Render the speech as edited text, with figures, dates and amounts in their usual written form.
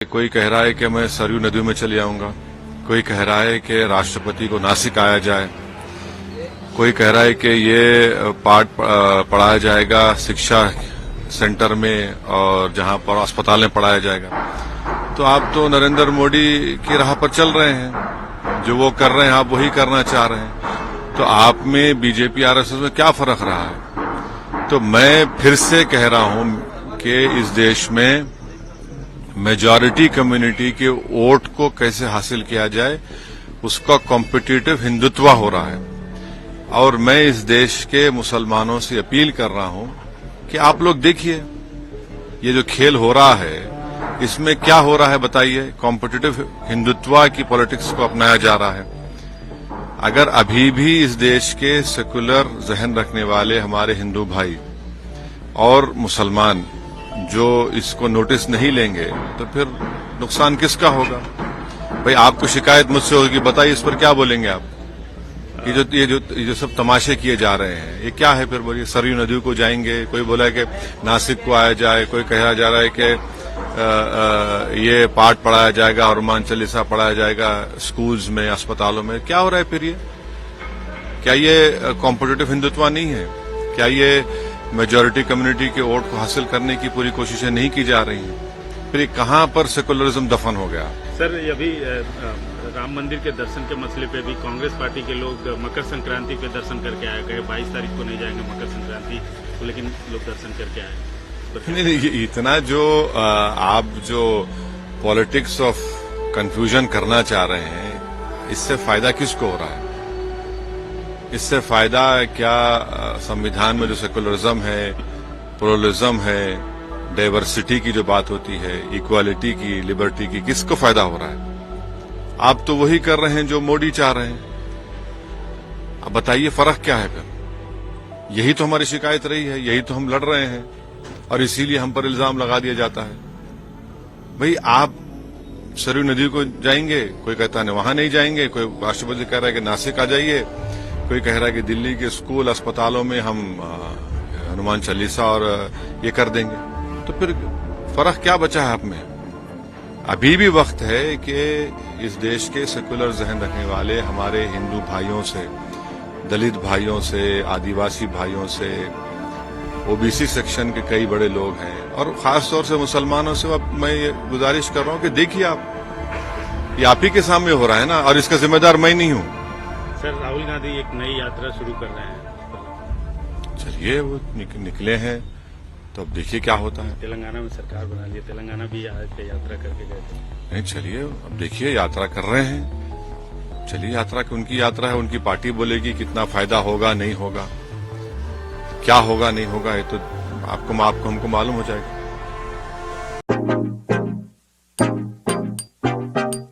कोई कह रहा है कि मैं सरयू नदी में चले आऊंगा, कोई कह रहा है कि राष्ट्रपति को नासिक आया जाए, कोई कह रहा है कि ये पाठ पढ़ाया जाएगा शिक्षा सेंटर में और जहां पर अस्पताल में पढ़ाया जाएगा। तो आप तो नरेंद्र मोदी की राह पर चल रहे हैं, जो वो कर रहे हैं आप वही करना चाह रहे हैं। तो आप में बीजेपी आरएसएस में क्या फर्क रहा है? तो मैं फिर से कह रहा हूं कि इस देश में मेजॉरिटी कम्युनिटी के वोट को कैसे हासिल किया जाए, उसका कॉम्पिटिटिव हिंदुत्व हो रहा है। और मैं इस देश के मुसलमानों से अपील कर रहा हूं कि आप लोग देखिए ये जो खेल हो रहा है इसमें क्या हो रहा है बताइए। कॉम्पिटिटिव हिंदुत्व की पॉलिटिक्स को अपनाया जा रहा है। अगर अभी भी इस देश के सेकुलर जहन रखने वाले हमारे हिंदू भाई और मुसलमान जो इसको नोटिस नहीं लेंगे तो फिर नुकसान किसका होगा? भाई आपको शिकायत मुझसे होगी, बताइए इस पर क्या बोलेंगे आप? ये जो सब तमाशे किए जा रहे हैं ये क्या है? फिर बोलिए सरयू नदी को जाएंगे, कोई बोला है कि नासिक को आया जाए, कोई कहा जा रहा है कि ये पाठ पढ़ाया जाएगा, हनुमान चालीसा पढ़ाया जाएगा स्कूल्स में, अस्पतालों में। क्या हो रहा है फिर ये? क्या ये कॉम्पिटिटिव हिंदुत्व नहीं है? क्या ये मेजॉरिटी कम्युनिटी के वोट को हासिल करने की पूरी कोशिशें नहीं की जा रही हैं? फिर कहां पर सेकुलरिज्म दफन हो गया? सर, अभी राम मंदिर के दर्शन के मसले पे भी कांग्रेस पार्टी के लोग मकर संक्रांति पे दर्शन करके आए गए। 22 तारीख को नहीं जाएंगे मकर संक्रांति तो, लेकिन लोग दर्शन करके आए। तो नहीं, इतना जो आप जो पॉलिटिक्स ऑफ कंफ्यूजन करना चाह रहे हैं, इससे फायदा किसको हो रहा है? इससे फायदा क्या संविधान में जो सेकुलरिज्म है, प्लुरलिज्म है, डाइवर्सिटी की जो बात होती है, इक्वालिटी की, लिबर्टी की, किसको फायदा हो रहा है? आप तो वही कर रहे हैं जो मोदी चाह रहे हैं। अब बताइए फर्क क्या है फिर? यही तो हमारी शिकायत रही है, यही तो हम लड़ रहे हैं और इसीलिए हम पर इल्जाम लगा दिया जाता है। भाई आप सरयू नदी को जाएंगे, कोई कहता है वहां नहीं जाएंगे, कोई राष्ट्रपति कह रहा है कि नासिक आ जाइए, कोई कह रहा है कि दिल्ली के स्कूल अस्पतालों में हम हनुमान चालीसा और ये कर देंगे। तो फिर फर्क क्या बचा है आप में? अभी भी वक्त है कि इस देश के सेकुलर जहन रखने वाले हमारे हिंदू भाइयों से, दलित भाइयों से, आदिवासी भाइयों से, ओबीसी सेक्शन के कई बड़े लोग हैं और खासतौर से मुसलमानों से मैं ये गुजारिश कर रहा हूं कि देखिए ये आप ही के सामने हो रहा है ना, और इसका जिम्मेदार मैं नहीं हूं। सर, राहुल गांधी एक नई यात्रा शुरू कर रहे हैं। चलिए वो निकले हैं तो अब देखिए क्या होता है। तेलंगाना में सरकार बना ली, तेलंगाना भी यात्रा करके गए थे। नहीं, चलिए अब देखिए यात्रा कर रहे हैं, चलिए यात्रा की उनकी यात्रा है, उनकी पार्टी बोलेगी कितना फायदा होगा नहीं होगा, क्या होगा नहीं होगा, ये तो हमको मालूम हो जाएगा।